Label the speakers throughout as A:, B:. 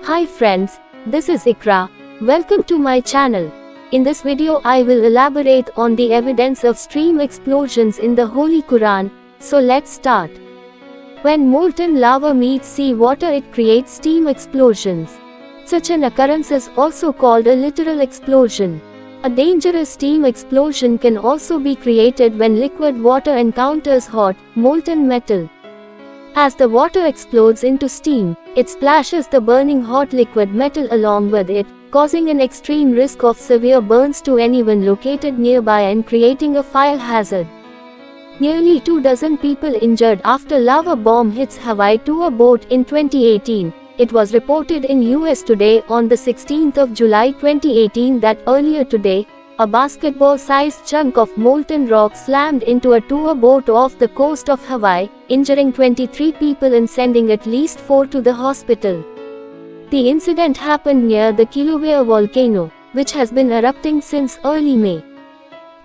A: Hi friends, this is Iqra. Welcome to my channel. In this video I will elaborate on the evidence of stream explosions in the Holy Quran, so let's start. When molten lava meets sea water it creates steam explosions. Such an occurrence is also called a literal explosion. A dangerous steam explosion can also be created when liquid water encounters hot, molten metal. As the water explodes into steam, it splashes the burning hot liquid metal along with it, causing an extreme risk of severe burns to anyone located nearby and creating a fire hazard. Nearly 24 people injured after lava bomb hits Hawaii to a boat in 2018. It was reported in US Today on the 16th of July 2018 that earlier today, a basketball-sized chunk of molten rock slammed into a tour boat off the coast of Hawaii, injuring 23 people and sending at least 4 to the hospital. The incident happened near the Kilauea volcano, which has been erupting since early May.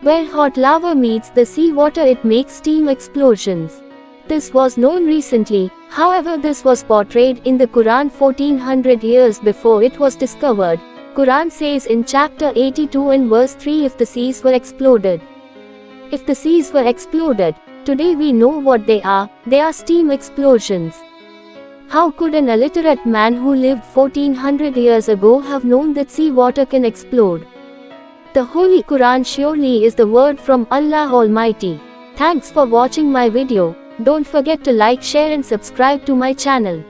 A: Where hot lava meets the seawater it makes steam explosions. This was known recently, however this was portrayed in the Quran 1400 years before it was discovered. Quran says in chapter 82 and verse 3 if the seas were exploded. If the seas were exploded, today we know what they are steam explosions. How could an illiterate man who lived 1400 years ago have known that seawater can explode? The Holy Quran surely is the word from Allah Almighty. Thanks for watching my video. Don't forget to like, share and subscribe to my channel.